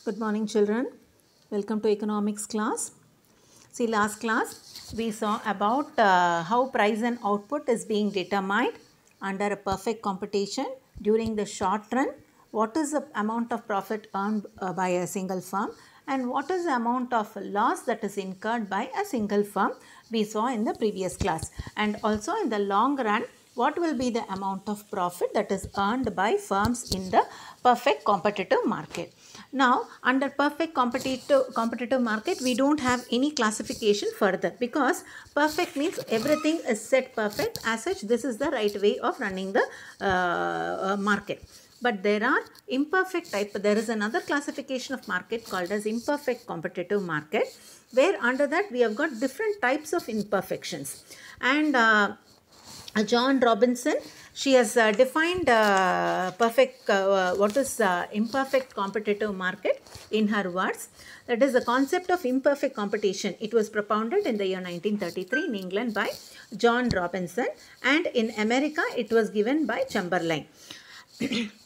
Good morning children. Welcome to economics class. See, last class we saw about how price and output is being determined under a perfect competition during the short run. What is the amount of profit earned by a single firm and what is the amount of loss that is incurred by a single firm we saw in the previous class. And also in the long run, what will be the amount of profit that is earned by firms in the perfect competitive market. Now, under perfect competitive market, we don't have any classification further because perfect means everything is set perfect. As such, this is the right way of running the market. But there are imperfect type. There is another classification of market called as imperfect competitive market, where under that we have got different types of imperfections. And John Robinson, she has defined what is imperfect competitive market in her words. That is the concept of imperfect competition. It was propounded in the year 1933 in England by John Robinson, and in America it was given by Chamberlain.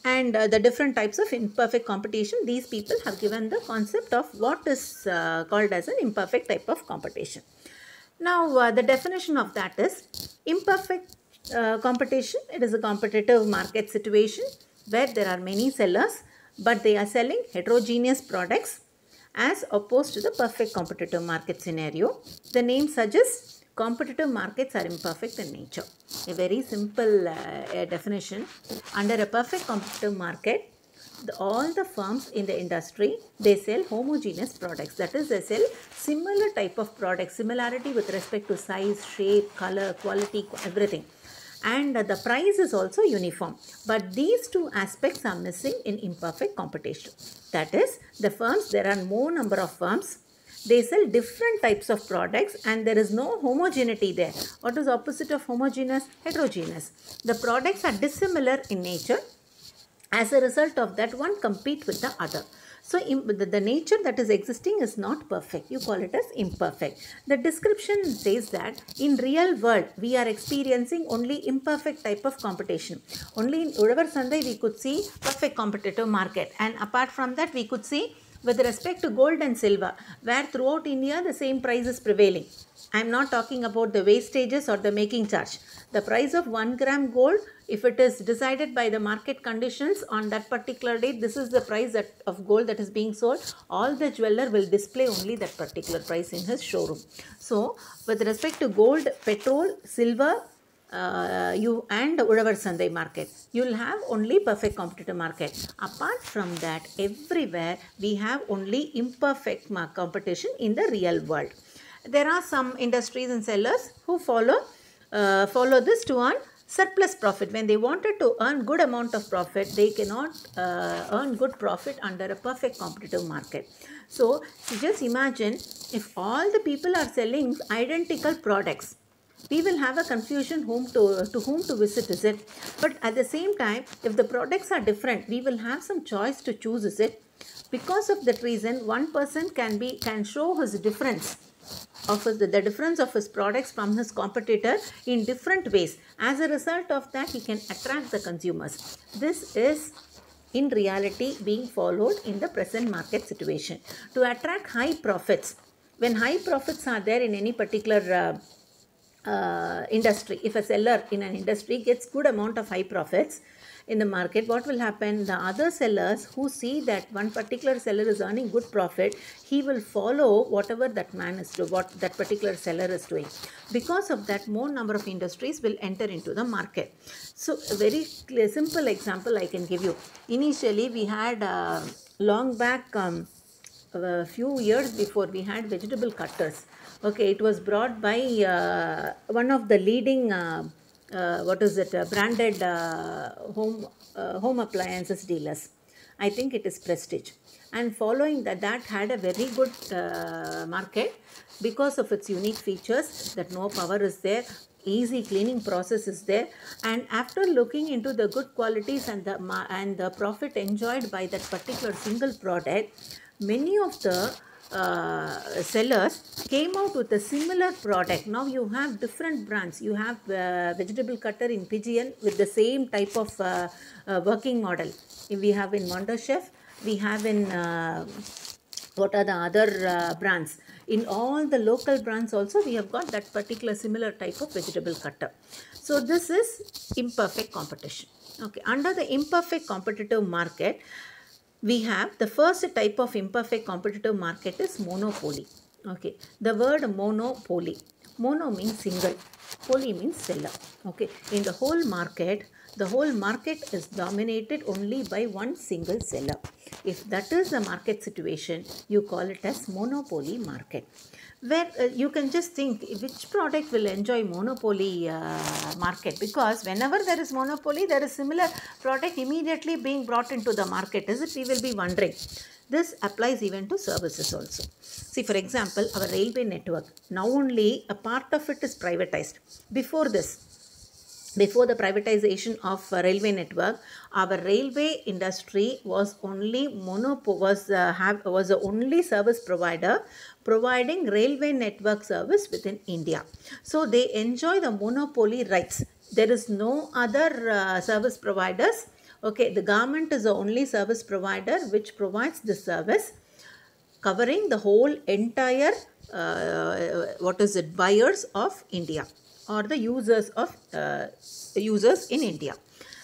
And the different types of imperfect competition, these people have given the concept of what is called as an imperfect type of competition. Now, the definition of that is imperfect competition. It is a competitive market situation where there are many sellers, but they are selling heterogeneous products as opposed to the perfect competitive market scenario. The name suggests competitive markets are imperfect in nature. A very simple definition. Under a perfect competitive market, all the firms in the industry, they sell homogeneous products. That is, they sell similar type of products, similarity with respect to size, shape, color, quality, everything. And the price is also uniform. But these two aspects are missing in imperfect competition. That is, the firms, there are more number of firms. They sell different types of products and there is no homogeneity there. What is opposite of homogeneous? Heterogeneous. The products are dissimilar in nature. As a result of that, one compete with the other. So, the nature that is existing is not perfect. You call it as imperfect. The description says that in real world, we are experiencing only imperfect type of competition. Only in Ulavar Sandai, we could see perfect competitive market. And apart from that, we could see with respect to gold and silver, where throughout India, the same price is prevailing. I am not talking about the wastages or the making charge. The price of 1 gram gold, if it is decided by the market conditions on that particular date, this is the price of gold that is being sold. All the jeweler will display only that particular price in his showroom. So, with respect to gold, petrol, silver, and Ulavar Sandai market, you will have only perfect competitive market. Apart from that, everywhere we have only imperfect competition in the real world. There are some industries and sellers who follow this to earn surplus profit. When they wanted to earn good amount of profit, they cannot earn good profit under a perfect competitive market. So, just imagine if all the people are selling identical products, we will have a confusion to whom to visit, is it? But at the same time, if the products are different, we will have some choice to choose, is it? Because of that reason, one person can show his difference of the difference of his products from his competitor in different ways. As a result of that, he can attract the consumers. This is in reality being followed in the present market situation. To attract high profits, when high profits are there in any particular industry, if a seller in an industry gets good amount of high profits in the market, what will happen? The other sellers who see that one particular seller is earning good profit, he will follow whatever that man is doing, what that particular seller is doing. Because of that, more number of industries will enter into the market. So, a very simple example I can give you. Initially, we had long back, a few years before, we had vegetable cutters. Okay, it was brought by one of the leading branded home appliances dealers. I think it is Prestige. And following that had a very good market because of its unique features, that no power is there, easy cleaning process is there, and after looking into the good qualities and the profit enjoyed by that particular single product, many of the sellers came out with a similar product. Now you have different brands. You have vegetable cutter in Pigeon with the same type of working model. We have in Wonder Chef, we have in what are the other brands. In all the local brands also, we have got that particular similar type of vegetable cutter. So this is imperfect competition. Okay, under the imperfect competitive market, we have the first type of imperfect competitive market is monopoly. Okay, the word monopoly. Mono means single, poly means seller. Okay, in the whole market is dominated only by one single seller. If that is the market situation, you call it as monopoly market. Where you can just think which product will enjoy monopoly market, because whenever there is monopoly, there is similar product immediately being brought into the market, is it? We will be wondering. This applies even to services also. See, for example, our railway network, now only a part of it is privatized. Before this, before the privatization of railway network, our railway industry was only was the only service provider providing railway network service within India. So they enjoy the monopoly rights. There is no other service providers. Okay, the government is the only service provider which provides the service, covering the whole entire buyers of India, or the users of users in India.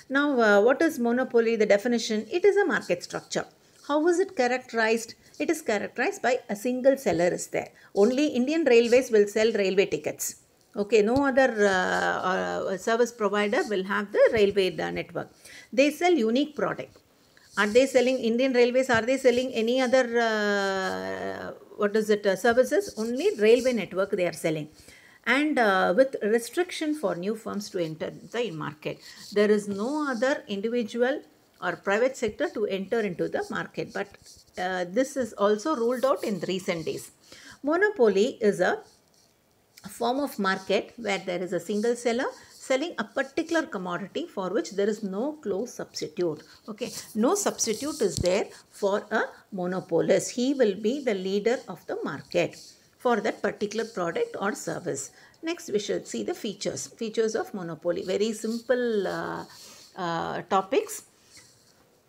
Now, what is monopoly? The definition: it is a market structure. How is it characterized? It is characterized by a single seller is there. Only Indian Railways will sell railway tickets. Okay, no other service provider will have the railway network. They sell unique product. Are they selling Indian Railways? Are they selling any other services? Only railway network they are selling. And with restriction for new firms to enter the market. There is no other individual or private sector to enter into the market. But this is also ruled out in recent days. Monopoly is a form of market where there is a single seller selling a particular commodity for which there is no close substitute. Okay, no substitute is there for a monopolist. He will be the leader of the market for that particular product or service. Next, we shall see the features. Features of monopoly. Very simple topics.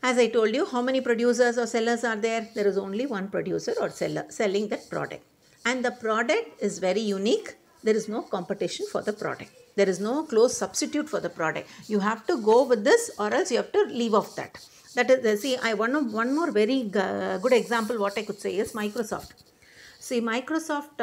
As I told you, how many producers or sellers are there? There is only one producer or seller selling that product. And the product is very unique. There is no competition for the product. There is no close substitute for the product. You have to go with this, or else you have to leave off that. That is, see, one more very good example what I could say is Microsoft. See, Microsoft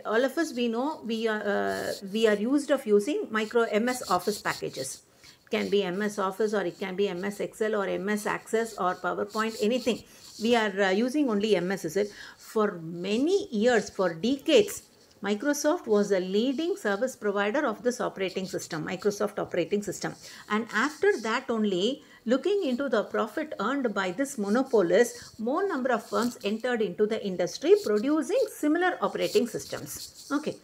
all of us, we know we are used of using MS Office packages. It can be MS Office, or it can be MS Excel, or MS Access, or PowerPoint, anything. We are using only MS, is it? For many years, for decades, Microsoft was a leading service provider of this operating system, Microsoft operating system. And after that only, looking into the profit earned by this monopolist, more number of firms entered into the industry producing similar operating systems. Okay.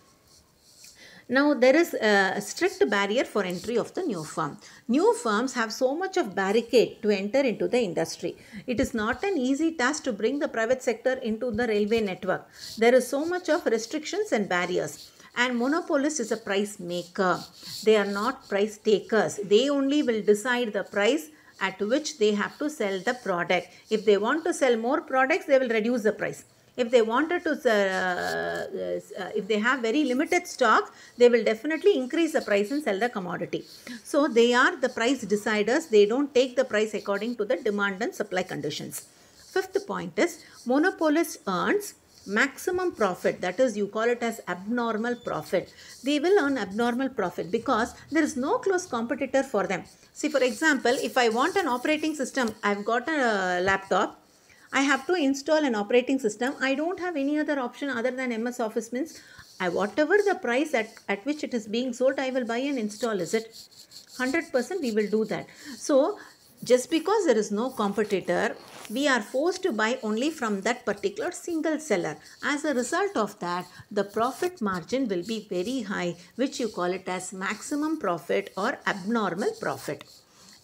Now, there is a strict barrier for entry of the new firm. New firms have so much of barricade to enter into the industry. It is not an easy task to bring the private sector into the railway network. There is so much of restrictions and barriers. And monopolist is a price maker. They are not price takers. They only will decide the price at which they have to sell the product. If they want to sell more products, they will reduce the price. If they wanted to, if they have very limited stock, they will definitely increase the price and sell the commodity. So they are the price deciders. They don't take the price according to the demand and supply conditions. Fifth point is, monopolist earns maximum profit. That is, you call it as abnormal profit. They will earn abnormal profit because there is no close competitor for them. See, for example, if I want an operating system, I've got a laptop. I have to install an operating system. I don't have any other option other than MS Office. Means whatever the price at which it is being sold, I will buy and install. Is it? 100% we will do that. So, just because there is no competitor, we are forced to buy only from that particular single seller. As a result of that, the profit margin will be very high, which you call it as maximum profit or abnormal profit.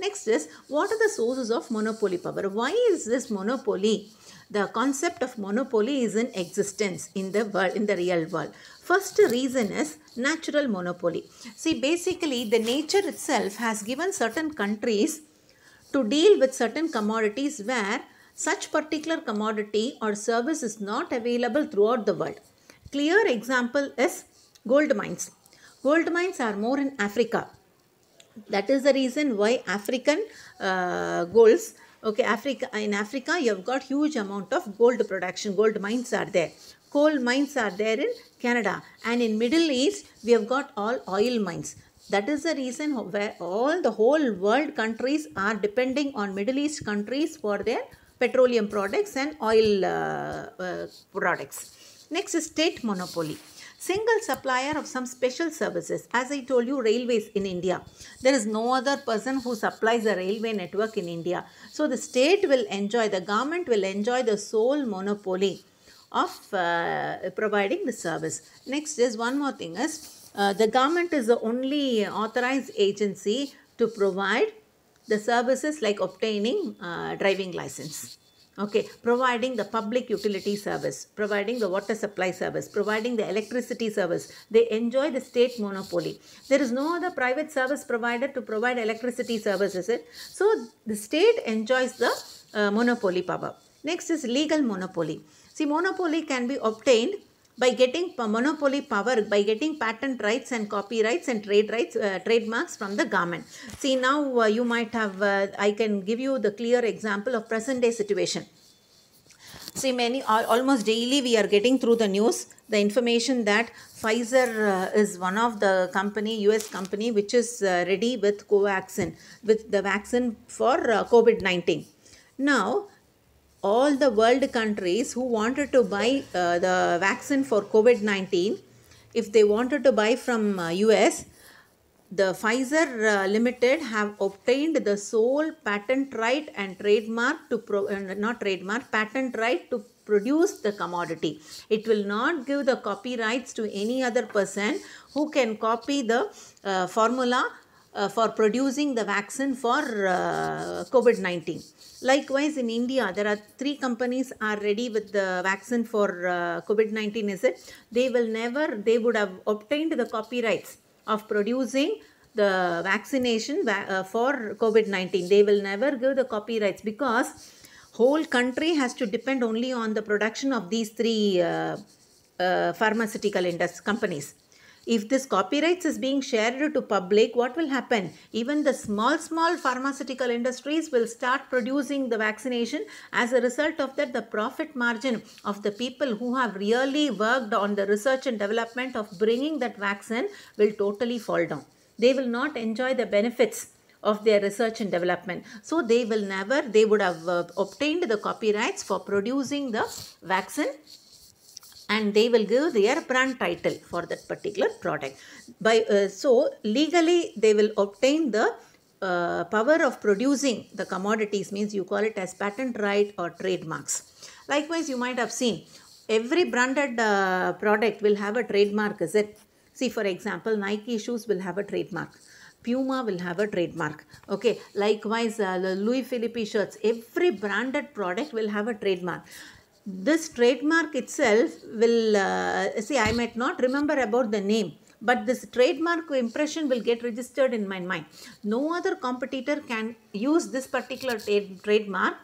Next is, what are the sources of monopoly power? Why is this monopoly? The concept of monopoly is in existence in the world, in the real world. First reason is natural monopoly. See, basically the nature itself has given certain countries to deal with certain commodities where such particular commodity or service is not available throughout the world. Clear example is gold mines. Gold mines are more in Africa. That is the reason why African golds, okay, in Africa you have got huge amount of gold production. Gold mines are there. Coal mines are there in Canada, and in Middle East we have got all oil mines. That is the reason where the whole world countries are depending on Middle East countries for their petroleum products and oil products. Next is state monopoly. Single supplier of some special services. As I told you, railways in India. There is no other person who supplies a railway network in India. So the state will enjoy, the government will enjoy the sole monopoly of providing the service. Next is one more thing is, the government is the only authorized agency to provide the services like obtaining driving license. Okay, providing the public utility service, providing the water supply service, providing the electricity service. They enjoy the state monopoly. There is no other private service provider to provide electricity service, is it? So the state enjoys the monopoly power. Next is legal monopoly. See, monopoly can be obtained by getting monopoly power, by getting patent rights and copyrights and trade rights, trademarks from the government. See, now you might have, I can give you the clear example of present day situation. See, almost daily we are getting through the news the information that Pfizer is one of the company, US company, which is ready with Covaxin, with the vaccine for COVID-19. Now, all the world countries who wanted to buy the vaccine for COVID-19, if they wanted to buy from US, the Pfizer Limited have obtained the sole patent right and trademark to patent right to produce the commodity. It will not give the copyrights to any other person who can copy the formula for producing the vaccine for COVID-19. Likewise, in India, there are 3 companies are ready with the vaccine for COVID-19, is it? They would have obtained the copyrights of producing the vaccination for COVID-19. They will never give the copyrights because whole country has to depend only on the production of these 3 pharmaceutical companies. If this copyrights is being shared to public, what will happen? Even the small pharmaceutical industries will start producing the vaccination. As a result of that, the profit margin of the people who have really worked on the research and development of bringing that vaccine will totally fall down. They will not enjoy the benefits of their research and development. So they would have obtained the copyrights for producing the vaccine, and they will give their brand title for that particular product. So legally they will obtain the power of producing the commodities, means you call it as patent right or trademarks. Likewise, you might have seen every branded product will have a trademark, is it? See, for example, Nike shoes will have a trademark. Puma will have a trademark. Okay, likewise the Louis Philippe shirts, every branded product will have a trademark. This trademark itself will, see, I might not remember about the name, but this trademark impression will get registered in my mind. No other competitor can use this particular trademark,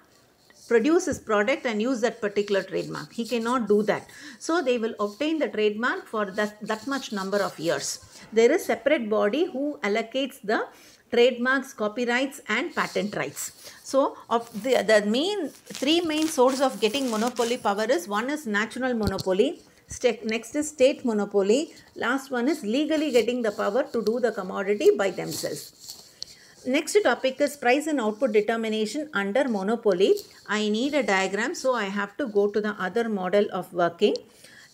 produce his product and use that particular trademark. He cannot do that. So they will obtain the trademark for that much number of years. There is a separate body who allocates the trademarks, copyrights and patent rights. So of the 3 main sources of getting monopoly power is, one is natural monopoly, next is state monopoly, last one is legally getting the power to do the commodity by themselves. Next topic is price and output determination under monopoly. I need a diagram, so I have to go to the other model of working.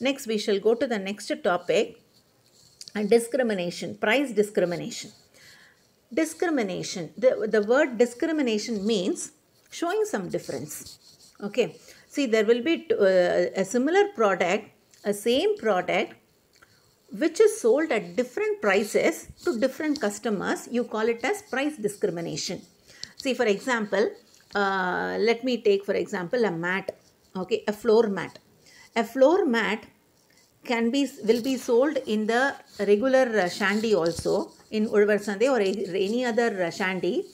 Next we shall go to the next topic, discrimination, price discrimination. Discrimination, the word discrimination means showing some difference. Okay, see, there will be a similar product, a same product which is sold at different prices to different customers. You call it as price discrimination. See, for example, let me take for example a mat, okay, a floor mat. A floor mat will be sold in the regular shandy also, in Ulvar Sandhe or any other shandy,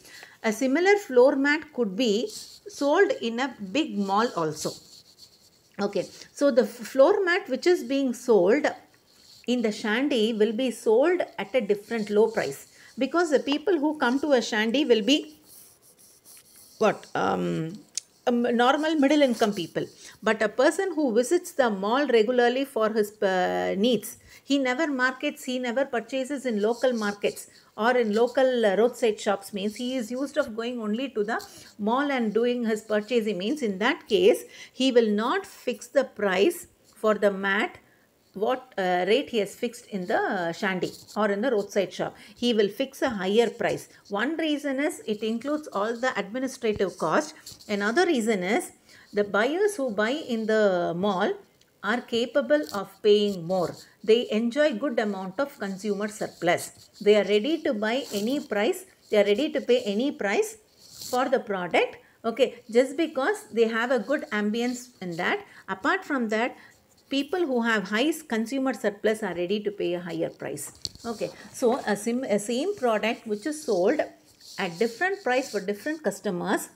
A similar floor mat could be sold in a big mall also. Okay, so the floor mat which is being sold in the shandy will be sold at a different low price, because the people who come to a shandy will be what? Normal middle income people. But a person who visits the mall regularly for his needs, he never markets, he never purchases in local markets or in local roadside shops, means he is used of going only to the mall and doing his purchasing, means in that case he will not fix the price for the mat what rate he has fixed in the shandy or in the roadside shop. He will fix a higher price. One reason is it includes all the administrative cost. Another reason is the buyers who buy in the mall are capable of paying more. They enjoy good amount of consumer surplus. They are ready to buy any price. They are ready to pay any price for the product. Okay, just because they have a good ambience in that. Apart from that, people who have high consumer surplus are ready to pay a higher price. Okay, so a same product which is sold at different price for different customers,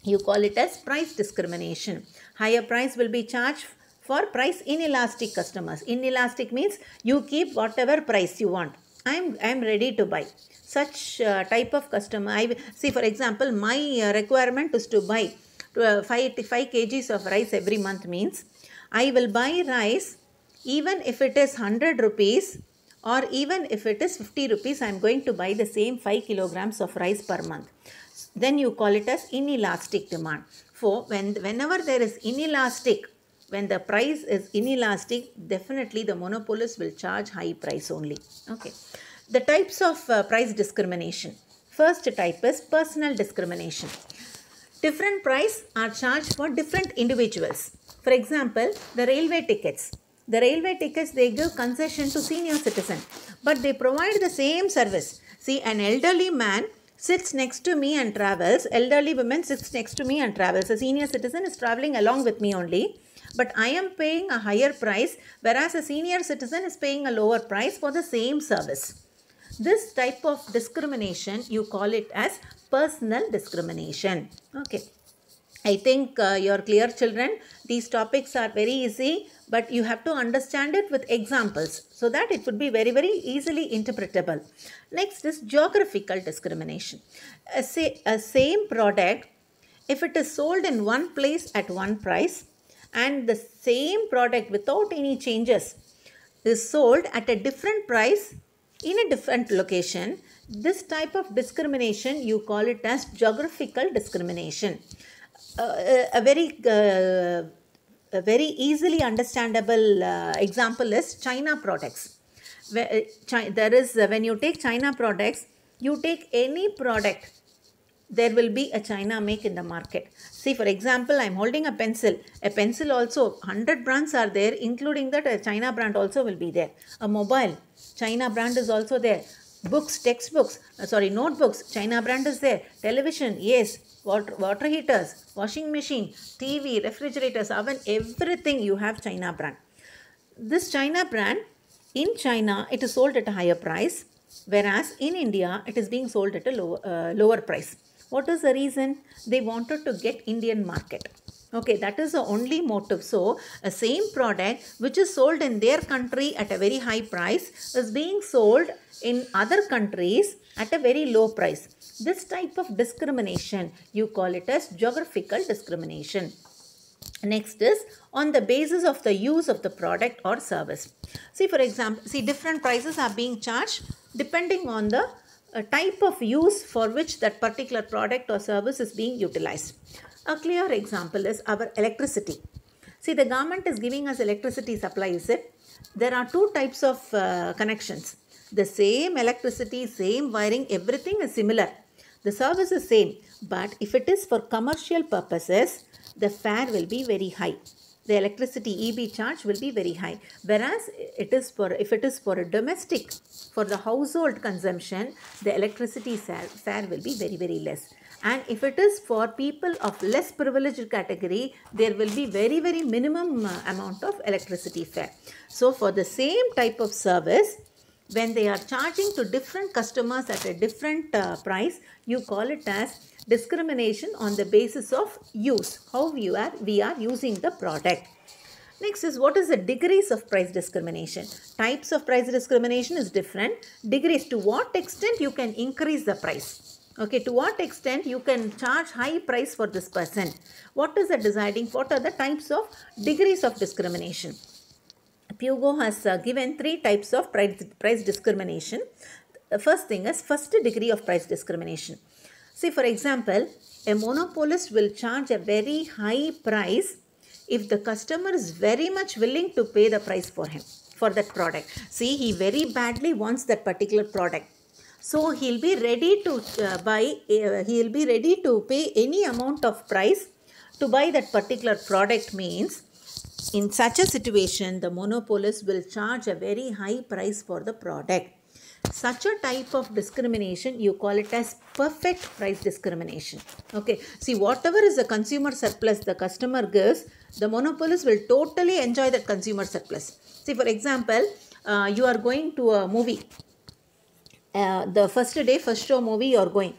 you call it as price discrimination. Higher price will be charged for price inelastic customers. Inelastic means you keep whatever price you want. I am ready to buy. Such type of customer, see, for example, my requirement is to buy 5 kgs of rice every month, means I will buy rice even if it is 100 rupees or even if it is 50 rupees, I am going to buy the same 5 kilograms of rice per month. Then you call it as inelastic demand. For whenever there is inelastic, when the price is inelastic, definitely the monopolist will charge high price only. Okay. The types of price discrimination. First type is personal discrimination. Different price are charged for different individuals. For example, the railway tickets. The railway tickets, they give concession to senior citizen, but they provide the same service. See, an elderly man sits next to me and travels. Elderly woman sits next to me and travels. A senior citizen is traveling along with me only, but I am paying a higher price, whereas a senior citizen is paying a lower price for the same service. This type of discrimination, you call it as personal discrimination. Okay. I think you're clear, children. These topics are very easy, but you have to understand it with examples so that it would be very, very easily interpretable. Next is geographical discrimination. A same product, if it is sold in one place at one price and the same product without any changes is sold at a different price in a different location, this type of discrimination, you call it as geographical discrimination. A very easily understandable example is China products. When you take China products, you take any product, there will be a China make in the market. See, for example, I am holding a pencil. A pencil also, 100 brands are there, including that a China brand also will be there. A mobile, China brand is also there. Books, textbooks, notebooks, China brand is there. Television, yes. Water heaters, washing machine, TV, refrigerators, oven, everything you have China brand. This China brand, in China, it is sold at a higher price, whereas in India, it is being sold at a lower price. What is the reason? They wanted to get Indian market. Okay, that is the only motive. So, a same product which is sold in their country at a very high price is being sold in other countries at a very low price. This type of discrimination, you call it as geographical discrimination. Next is on the basis of the use of the product or service. See, for example, different prices are being charged depending on the type of use for which that particular product or service is being utilized. A clear example is our electricity. See, the government is giving us electricity supply, is it? There are two types of connections. The same electricity, same wiring, everything is similar. The service is same, but if it is for commercial purposes, the fare will be very high. The electricity EB charge will be very high. Whereas if it is for a domestic, for the household consumption, the electricity fare will be very, very less. And if it is for people of less privileged category, there will be very, very minimum amount of electricity fare. So, for the same type of service, when they are charging to different customers at a different price, you call it as discrimination on the basis of use, how we are using the product. Next is, what is the degrees of price discrimination? Types of price discrimination is different. Degrees, to what extent you can increase the price. Okay, to what extent you can charge high price for this person. What is the deciding, what are the types of degrees of discrimination? Pugo has given 3 types of price discrimination. The first thing is first degree of price discrimination. See, for example, a monopolist will charge a very high price if the customer is very much willing to pay the price for him, for that product. See, he very badly wants that particular product. So, he'll be ready to he'll be ready to pay any amount of price to buy that particular product. Means, in such a situation, the monopolist will charge a very high price for the product. Such a type of discrimination, you call it as perfect price discrimination. Okay. See, whatever is the consumer surplus the customer gives, the monopolist will totally enjoy that consumer surplus. See, for example, you are going to a movie. The first day, first show movie you are going.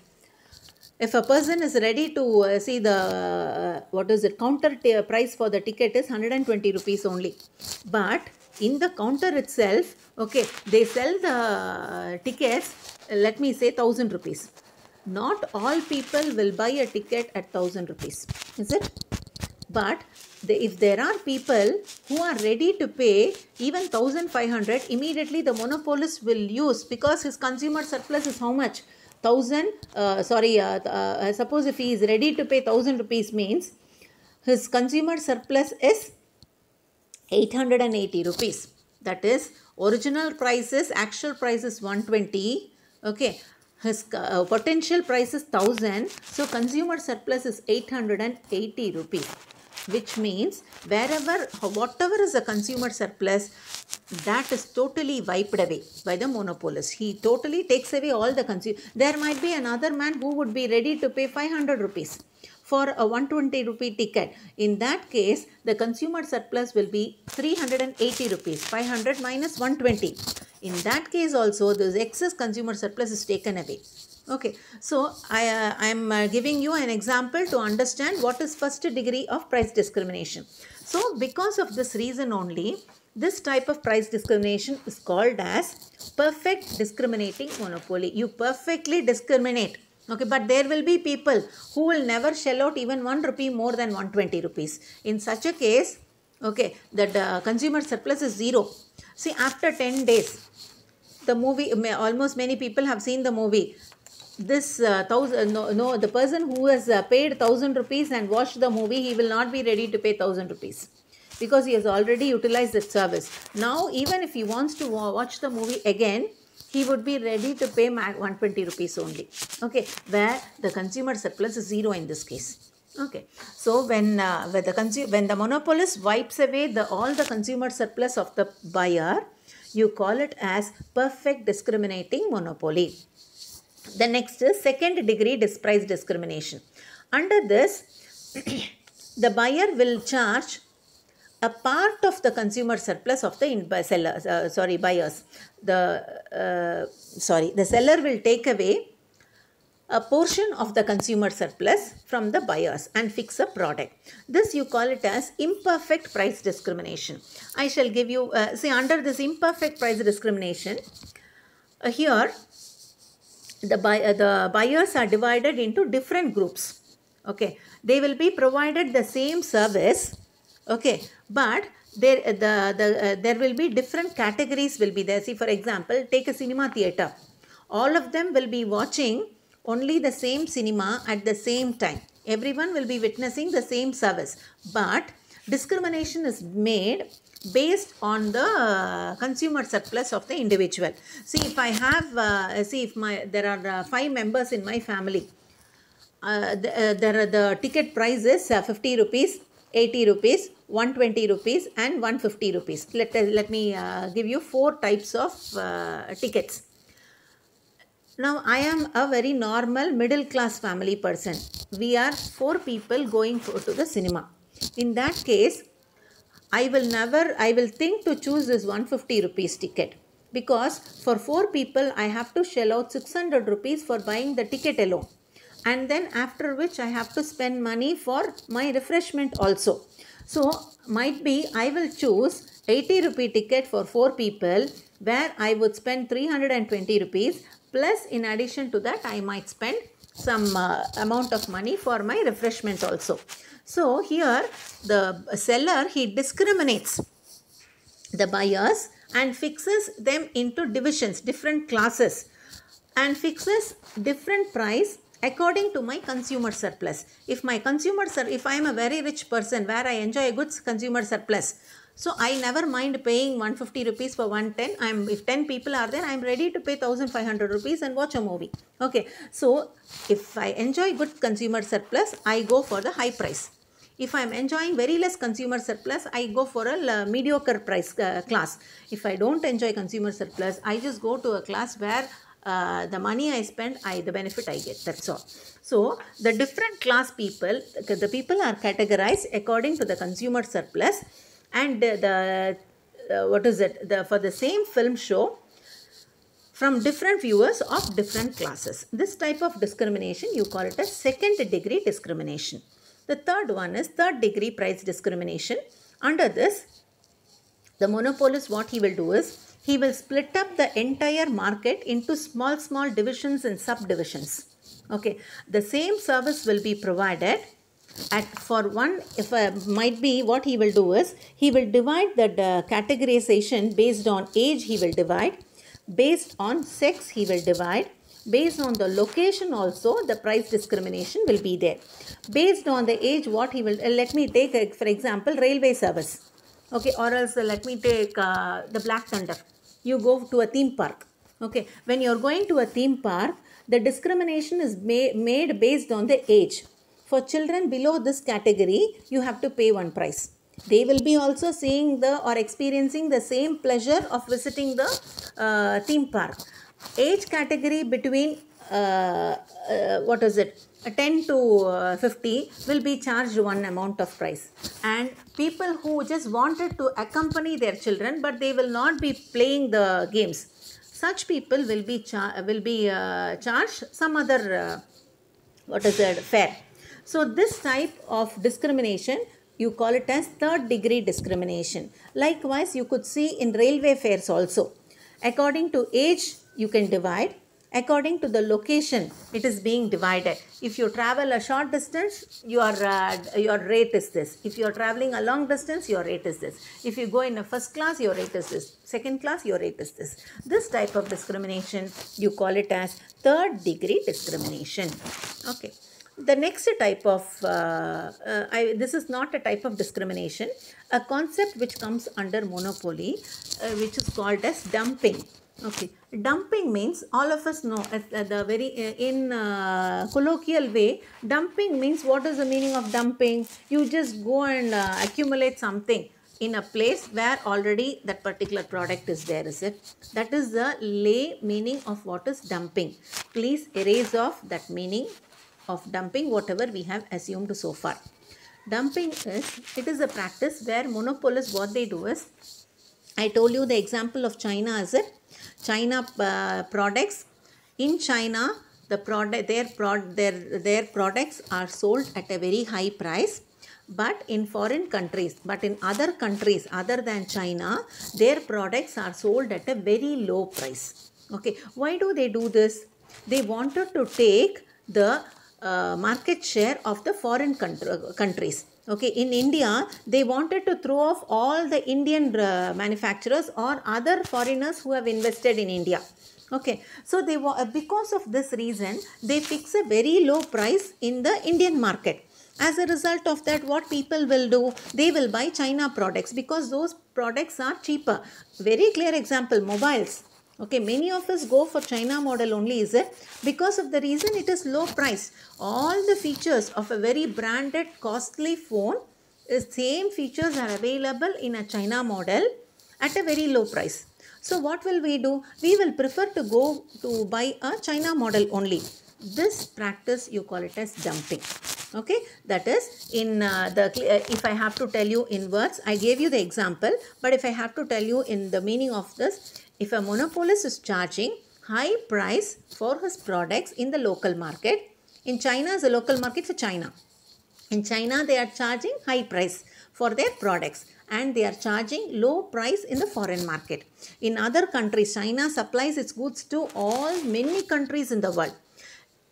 If a person is ready to see the, counter price for the ticket is 120 rupees only. But in the counter itself, okay, they sell the tickets, let me say 1000 rupees. Not all people will buy a ticket at 1000 rupees, is it? But if there are people who are ready to pay even 1500, immediately the monopolist will use, because his consumer surplus is how much? Suppose if he is ready to pay 1000 rupees, means his consumer surplus is 880 rupees. That is, original price is, actual price is 120. Okay. His potential price is 1000. So, consumer surplus is 880 rupees. Which means, whatever is the consumer surplus, that is totally wiped away by the monopolist. He totally takes away all the consumer. There might be another man who would be ready to pay 500 rupees for a 120 rupee ticket. In that case, the consumer surplus will be 380 rupees, 500 minus 120. In that case also, this excess consumer surplus is taken away. Okay, so I am giving you an example to understand what is first degree of price discrimination. So, because of this reason only, this type of price discrimination is called as perfect discriminating monopoly. You perfectly discriminate. Okay, but there will be people who will never shell out even 1 rupee more than 120 rupees. In such a case, okay, the consumer surplus is 0. See, after 10 days, the movie, almost many people have seen the movie. This the person who has paid 1000 rupees and watched the movie, he will not be ready to pay 1000 rupees. Because he has already utilized that service. Now, even if he wants to watch the movie again, he would be ready to pay 120 rupees only. Okay, where the consumer surplus is 0 in this case. Okay, so when the monopolist wipes away all the consumer surplus of the buyer, you call it as perfect discriminating monopoly. The next is second degree price discrimination. Under this, the buyer will charge a part of the consumer surplus of the buyers. The seller will take away a portion of the consumer surplus from the buyers and fix a product. This you call it as imperfect price discrimination. I shall give you, under this imperfect price discrimination, here the buyers are divided into different groups. Okay, they will be provided the same service. Okay, but there will be different categories will be there. See, for example, take a cinema theatre. All of them will be watching only the same cinema at the same time. Everyone will be witnessing the same service. But discrimination is made based on the consumer surplus of the individual. See, if I have, there are 5 members in my family. The ticket price is 50 rupees, 80 rupees, 120 rupees and 150 rupees. Let me give you 4 types of tickets. Now, I am a very normal middle class family person. We are 4 people going to the cinema. In that case, I will think to choose this 150 rupees ticket. because for 4 people I have to shell out 600 rupees for buying the ticket alone, and then after which I have to spend money for my refreshment also. So might be I will choose 80 rupee ticket for 4 people, where I would spend 320 rupees, plus in addition to that I might spend some amount of money for my refreshment also. So here the seller, he discriminates the buyers and fixes them into divisions, different classes, and fixes different price according to my consumer surplus. If I am a very rich person where I enjoy a good consumer surplus, so I never mind paying 150 rupees for 110. If 10 people are there, I am ready to pay 1500 rupees and watch a movie. Okay, so if I enjoy good consumer surplus, I go for the high price. If I am enjoying very less consumer surplus, I go for a mediocre price class. If I don't enjoy consumer surplus, I just go to a class where the money I spend, the benefit I get. That's all. So the different class people, the people are categorized according to the consumer surplus, and for the same film show from different viewers of different classes. This type of discrimination, you call it as second degree discrimination. The third one is third degree price discrimination. Under this, the monopolist, what he will do is, he will split up the entire market into small divisions and subdivisions. Okay, the same service will be provided might be what he will do is, he will divide the categorization based on age, he will divide, based on sex he will divide, based on the location also the price discrimination will be there. Based on the age, what he will, let me take for example railway service, okay, or else let me take the Black Thunder. You go to a theme park, okay, when you are going to a theme park, the discrimination is made based on the age. For children below this category, you have to pay one price. They will be also seeing or experiencing the same pleasure of visiting the theme park. Age category between 10 to 50 will be charged one amount of price, and people who just wanted to accompany their children but they will not be playing the games, such people will be charged some other fare. So this type of discrimination, you call it as third degree discrimination. Likewise, you could see in railway fares also. According to age, you can divide. According to the location, it is being divided. If you travel a short distance, your rate is this. If you are traveling a long distance, your rate is this. If you go in a first class, your rate is this. Second class, your rate is this. This type of discrimination, you call it as third degree discrimination. Okay. The next type of, this is not a type of discrimination, a concept which comes under monopoly, which is called as dumping. Okay, dumping means, all of us know in colloquial way, dumping means, what is the meaning of dumping? You just go and accumulate something in a place where already that particular product is there, is it? That is the lay meaning of what is dumping. Please erase off that meaning of dumping, whatever we have assumed so far. Dumping is a practice where monopolists, what they do is, I told you the example of China, is it? China products. In China, their products are sold at a very high price. But in foreign countries, in other countries other than China, their products are sold at a very low price. Okay, why do they do this? They wanted to take the market share of the foreign countries. Okay, in India, they wanted to throw off all the Indian manufacturers or other foreigners who have invested in India. Okay, so because of this reason, they fix a very low price in the Indian market. As a result of that, what people will do? They will buy China products because those products are cheaper. Very clear example, mobiles. Okay, many of us go for China model only, is it? Because of the reason it is low price. All the features of a very branded, costly phone, same features are available in a China model at a very low price. So what will we do? We will prefer to go to buy a China model only. This practice, you call it as dumping. Okay, that is in if I have to tell you in words, I gave you the example, but if I have to tell you in the meaning of this, if a monopolist is charging high price for his products in the local market, in China is a local market for China. In China, they are charging high price for their products and they are charging low price in the foreign market. In other countries, China supplies its goods to many countries in the world.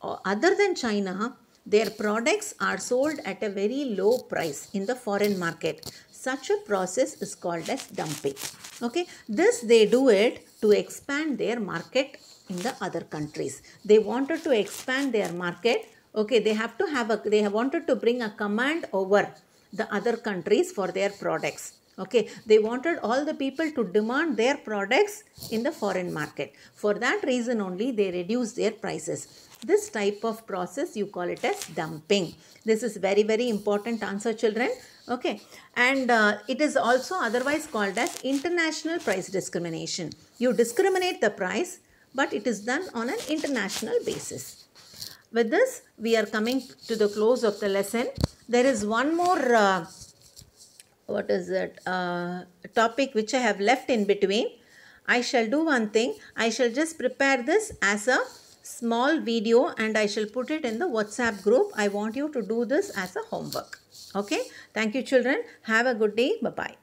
Other than China, their products are sold at a very low price in the foreign market. Such a process is called as dumping. Okay, this they do it to expand their market in the other countries. They wanted to expand their market. Okay, they have wanted to bring a command over the other countries for their products. Okay, they wanted all the people to demand their products in the foreign market. For that reason only they reduced their prices. This type of process you call it as dumping. This is very, very important answer, children. Okay, and it is also otherwise called as international price discrimination. You discriminate the price, but it is done on an international basis. With this, we are coming to the close of the lesson. There is one more topic which I have left in between. I shall do one thing. I shall just prepare this as a small video and I shall put it in the WhatsApp group. I want you to do this as a homework. Okay. Thank you, children. Have a good day. Bye-bye.